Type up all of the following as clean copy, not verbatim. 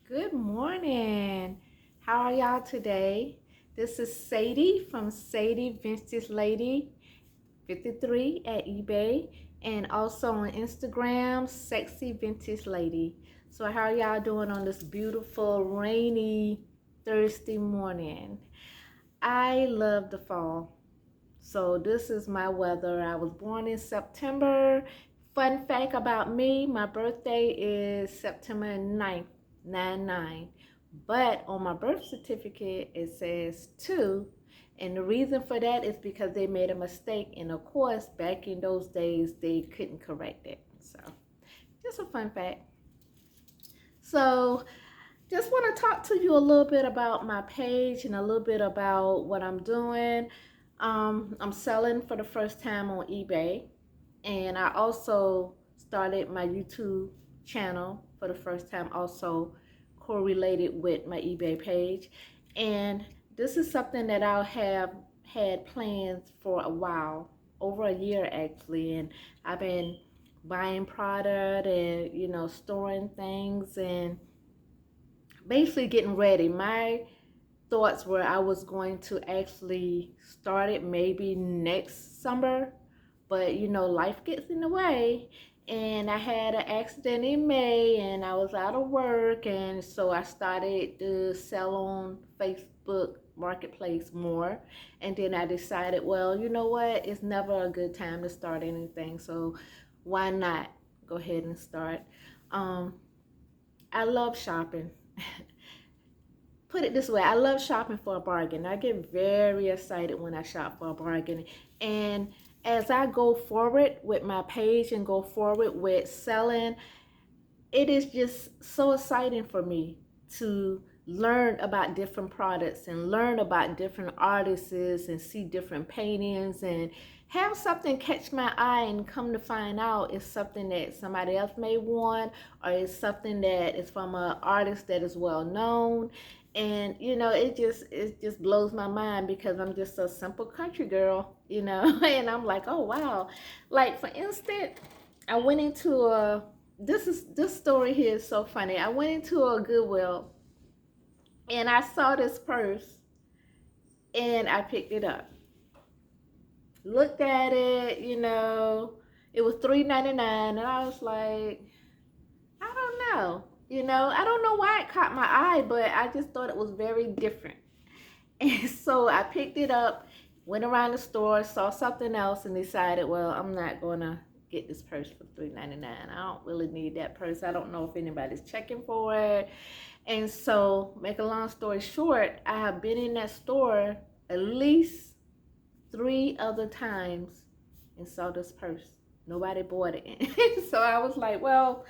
Good morning. How are y'all today? This is Sadie from Sadie Vintage Lady 53 at eBay and also on Instagram, Sexy Vintage Lady. So how are y'all doing on this beautiful rainy Thursday morning? I love the fall. So this is my weather. I was born in September. Fun fact about me, my birthday is September 9th, 9-9. But on my birth certificate, it says 2. And the reason for that is because they made a mistake. And of course, back in those days, they couldn't correct it. So just a fun fact. So just want to talk to you a little bit about my page and a little bit about what I'm doing. I'm selling for the first time on eBay, and I also started my YouTube channel for the first time, also correlated with my eBay page. And this is something that I have had plans for a while, over a year actually, and I've been buying product and storing things and basically getting ready. My thoughts were I was going to actually start it maybe next summer, but life gets in the way. And I had an accident in May and I was out of work, and so I started to sell on Facebook Marketplace more. And then I decided, well, you know what? It's never a good time to start anything, so why not go ahead and start? Um, I love shopping. Put it this way, I love shopping for a bargain. I get very excited when I shop for a bargain. And as I go forward with my page and go forward with selling, it is just so exciting for me to learn about different products and learn about different artists and see different paintings and have something catch my eye, and come to find out it's something that somebody else may want, or it's something that is from an artist that is well known. And it just blows my mind because I'm just a simple country girl, and I'm like, oh wow. Like for instance, I went into a this story here is so funny. I went into a Goodwill and I saw this purse and I picked it up. Looked at it, it was $3.99, and I was like, I don't know. I don't know why it caught my eye, but I just thought it was very different. And so I picked it up, went around the store, saw something else, and decided, well, I'm not gonna get this purse for $3.99. I don't really need that purse. I don't know if anybody's checking for it. And so, make a long story short, I have been in that store at least 3 other times and saw this purse. Nobody bought it. So I was like, well,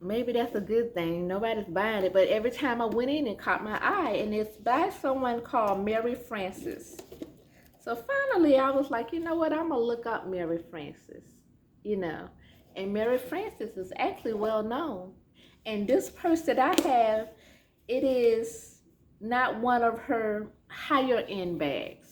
maybe that's a good thing. Nobody's buying it. But every time I went in, it caught my eye. And it's by someone called Mary Frances. So finally, I was like, you know what? I'm going to look up Mary Frances, you know. And Mary Frances is actually well known. And this purse that I have, it is not one of her higher end bags,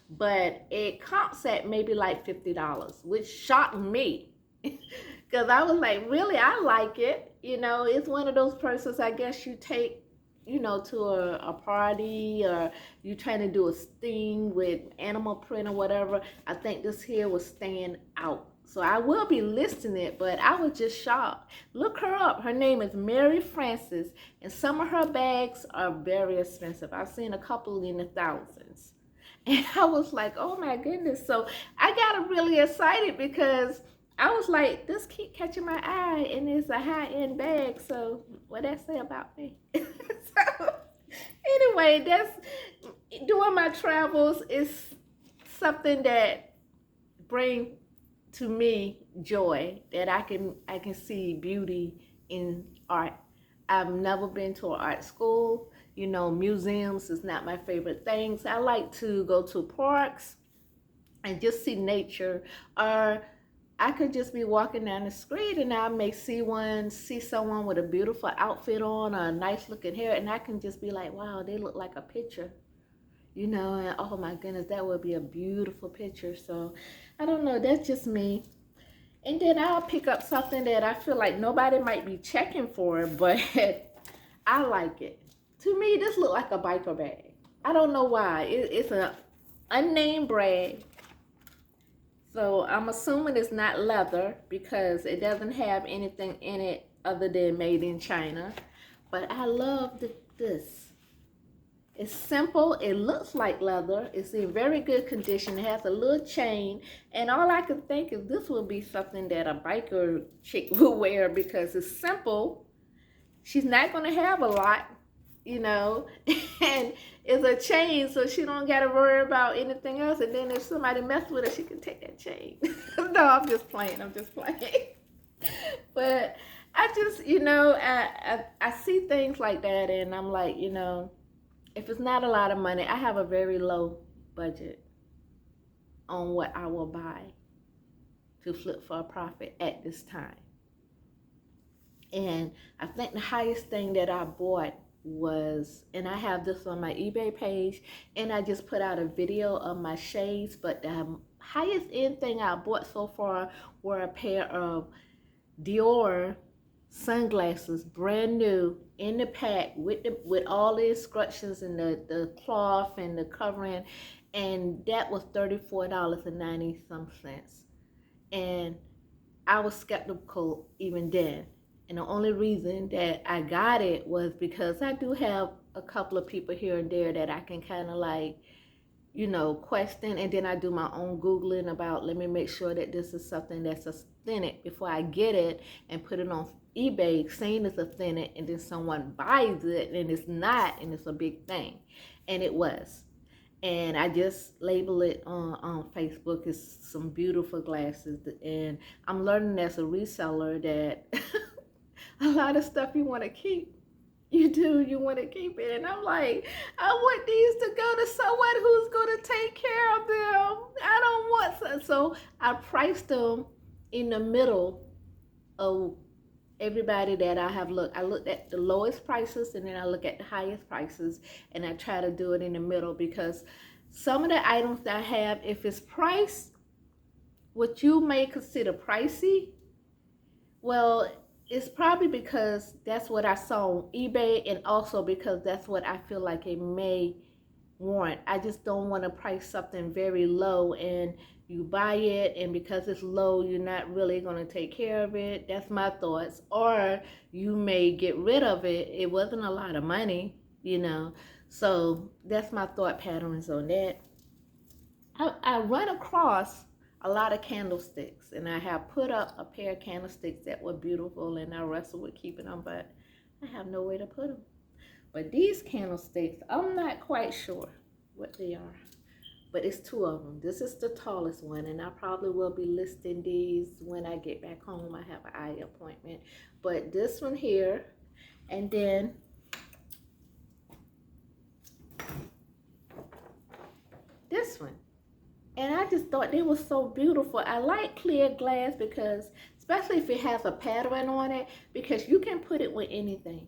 but it comps at maybe like $50, which shocked me. Because I was like, really, I like it. It's one of those purses I guess you take, to a party, or you trying to do a sting with animal print or whatever. I think this here will stand out. So I will be listing it, but I was just shocked. Look her up. Her name is Mary Frances, and some of her bags are very expensive. I've seen a couple in the thousands. And I was like, oh my goodness. So I got really excited because I was like, this keep catching my eye, and it's a high-end bag. So what that say about me? So anyway, that's doing my travels is something that bring to me joy, that I can see beauty in art. I've never been to an art school. Museums is not my favorite things. I like to go to parks and just see nature, or I could just be walking down the street and I may see someone with a beautiful outfit on, or a nice looking hair, and I can just be like, wow, they look like a picture. And oh my goodness, that would be a beautiful picture. So I don't know, that's just me. And then I'll pick up something that I feel like nobody might be checking for, but I like it. To me, this look like a biker bag. I don't know why. It's an unnamed brand. So I'm assuming it's not leather because it doesn't have anything in it other than made in China. But I love this. It's simple. It looks like leather. It's in very good condition. It has a little chain. And all I could think is this would be something that a biker chick would wear because it's simple. She's not going to have a lot, you know, and it's a chain, so she don't got to worry about anything else. And then if somebody messes with her, she can take that chain. No, I'm just playing. But I just, you know, I see things like that, and I'm like, you know, if it's not a lot of money, I have a very low budget on what I will buy to flip for a profit at this time. And I think the highest thing that I bought was, and I have this on my eBay page, and I just put out a video of my shades, but the highest end thing I bought so far were a pair of Dior sunglasses, brand new, in the pack with all the instructions and the cloth and the covering, and that was $34.90 some cents. And I was skeptical even then. And the only reason that I got it was because I do have a couple of people here and there that I can kind of like, you know, question, and then I do my own Googling about, let me make sure that this is something that's authentic before I get it and put it on eBay saying it's authentic, and then someone buys it and it's not, and it's a big thing. And it was. And I just label it on Facebook. It's some beautiful glasses, and I'm learning as a reseller that a lot of stuff you want to keep. You want to keep it. And I'm like, I want these to go to someone who's going to take care of them. I don't want some. So I priced them in the middle of everybody that I have looked. I looked at the lowest prices, and then I look at the highest prices, and I try to do it in the middle, because some of the items that I have, if it's priced what you may consider pricey, well, it's probably because that's what I saw on eBay, and also because that's what I feel like it may warrant. I just don't want to price something very low and you buy it, and because it's low, you're not really going to take care of it. That's my thoughts. Or you may get rid of it. It wasn't a lot of money, you know. So that's my thought patterns on that. I run across a lot of candlesticks, and I have put up a pair of candlesticks that were beautiful, and I wrestled with keeping them, but I have no way to put them. But these candlesticks, I'm not quite sure what they are, but it's two of them. This is the tallest one, and I probably will be listing these when I get back home. I have an eye appointment. But this one here, and then this one. And I just thought they were so beautiful. I like clear glass because, especially if it has a pattern on it, because you can put it with anything.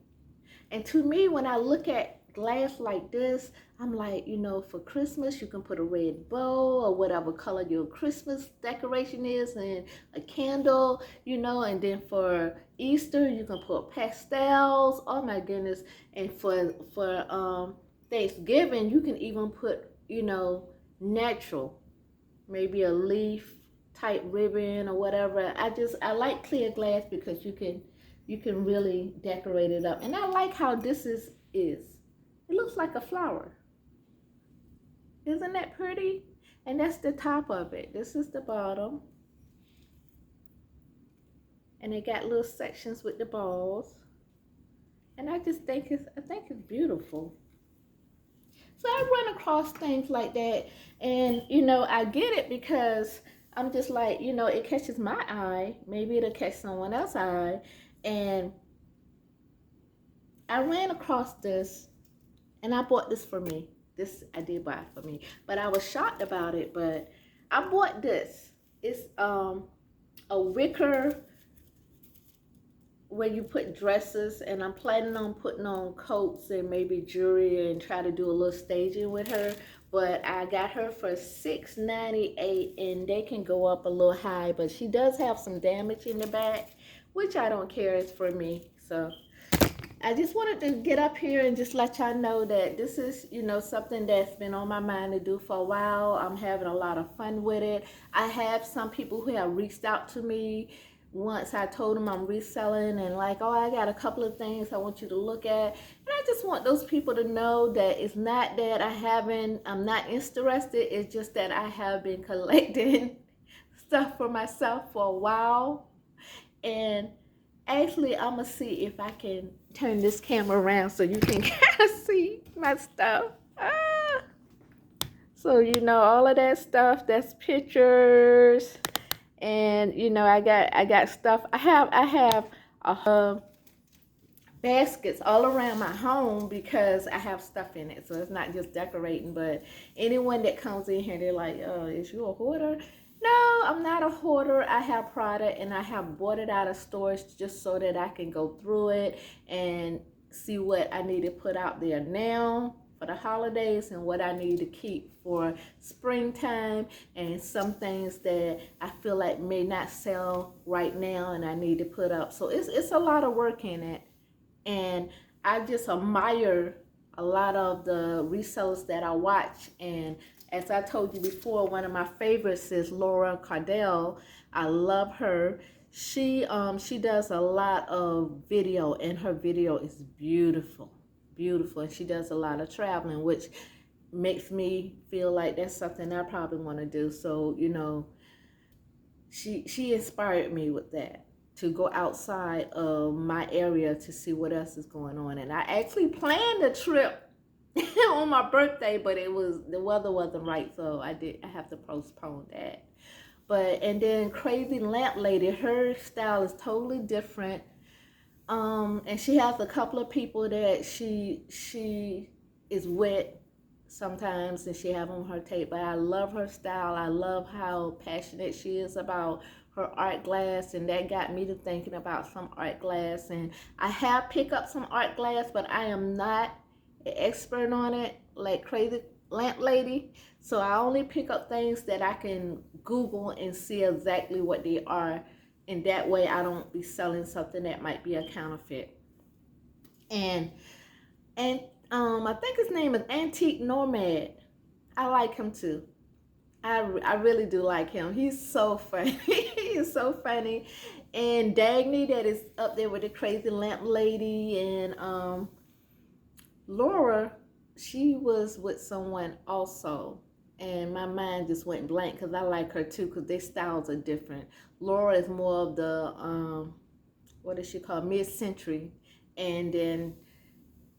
And to me, when I look at glass like this, I'm like, you know, for Christmas, you can put a red bow or whatever color your Christmas decoration is, and a candle, you know, and then for Easter, you can put pastels. Oh my goodness. And for Thanksgiving, you can even put, you know, natural, maybe a leaf type ribbon or whatever. I like clear glass because you can really decorate it up. And I like how this is. It looks like a flower. Isn't that pretty? And that's the top of it. This is the bottom. And it got little sections with the balls. And I just think it's beautiful. So I run across things like that, and you know, I get it because I'm just like, you know, it catches my eye. Maybe it'll catch someone else's eye. And I ran across this, and I bought this for me. This I did buy for me, but I was shocked about it. But I bought this. It's a wicker where you put dresses, and I'm planning on putting on coats and maybe jewelry and try to do a little staging with her. But I got her for $6.98, and they can go up a little high, but she does have some damage in the back, which I don't care, it's for me. So I just wanted to get up here and just let y'all know that this is, you know, something that's been on my mind to do for a while. I'm having a lot of fun with it. I have some people who have reached out to me once I told them I'm reselling, and like, oh, I got a couple of things I want you to look at. And I just want those people to know that it's not that I'm not interested. It's just that I have been collecting stuff for myself for a while. And actually, I'm gonna see if I can turn this camera around so you can kind of see my stuff. Ah. So, you know, all of that stuff, that's pictures. And, you know, I got stuff. I have baskets all around my home because I have stuff in it. So it's not just decorating, but anyone that comes in here, they're like, oh, is you a hoarder? No, I'm not a hoarder. I have product, and I have bought it out of stores just so that I can go through it and see what I need to put out there now for the holidays and what I need to keep for springtime, and some things that I feel like may not sell right now and I need to put up. So it's a lot of work in it. And I just admire a lot of the resellers that I watch. And as I told you before, one of my favorites is Laura Cardell. I love her. She does a lot of video, and her video is beautiful, beautiful. And she does a lot of traveling, which makes me feel like that's something I probably want to do. So, you know, she inspired me with that, to go outside of my area to see what else is going on. And I actually planned a trip on my birthday, but the weather wasn't right, so I have to postpone that. But and then Crazy Lamp Lady, her style is totally different. And she has a couple of people that she is with sometimes, and she have on her tape. But I love her style. I love how passionate she is about her art glass, and that got me to thinking about some art glass. And I have picked up some art glass, but I am not an expert on it like Crazy Lamp Lady. So I only pick up things that I can Google and see exactly what they are, and that way I don't be selling something that might be a counterfeit. And I think his name is Antique Nomad. I like him too. I really do like him. He's so funny. He is so funny. And Dagny, that is up there with the Crazy Lamp Lady, and Laura, she was with someone also, and my mind just went blank because I like her too, because their styles are different. Laura is more of the what is she called, mid-century, and then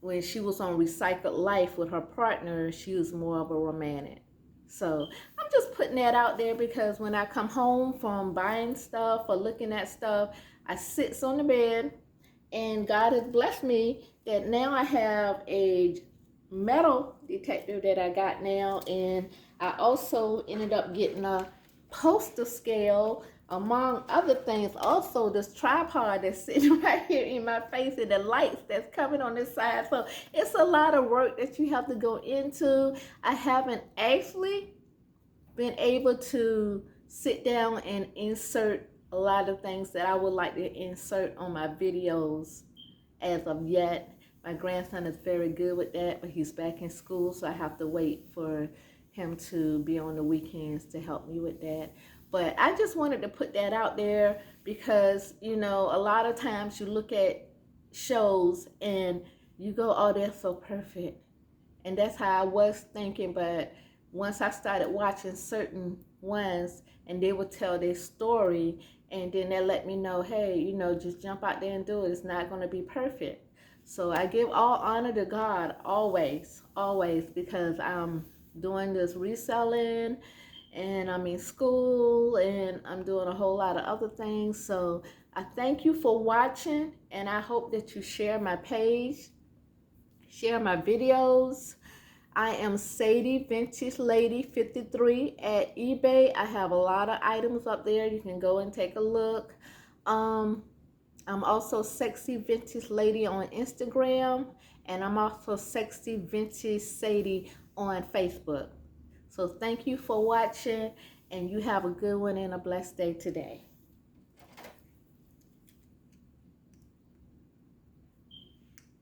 when she was on Recycled Life with her partner, she was more of a romantic. So I'm just putting that out there because when I come home from buying stuff or looking at stuff, I sit on the bed, and God has blessed me that now I have a metal detector that I got now, and I also ended up getting a poster scale, among other things. Also, this tripod that's sitting right here in my face, and the lights that's coming on this side. So it's a lot of work that you have to go into. I haven't actually been able to sit down and insert a lot of things that I would like to insert on my videos as of yet. My grandson is very good with that, but he's back in school, so I have to wait for him to be on the weekends to help me with that. But I just wanted to put that out there because, you know, a lot of times you look at shows and you go, oh, they're so perfect. And that's how I was thinking. But once I started watching certain ones, and they would tell their story, and then they let me know, hey, you know, just jump out there and do it. It's not going to be perfect. So I give all honor to God always, always, because I'm doing this reselling, and I'm in school, and I'm doing a whole lot of other things. So I thank you for watching, and I hope that you share my page, share my videos. I am Sadie Vintage Lady 53 at eBay. I have a lot of items up there. You can go and take a look. I'm also Sexy Vintage Lady on Instagram, and I'm also Sexy Vintage Sadie on Facebook. So thank you for watching, and you have a good one and a blessed day today.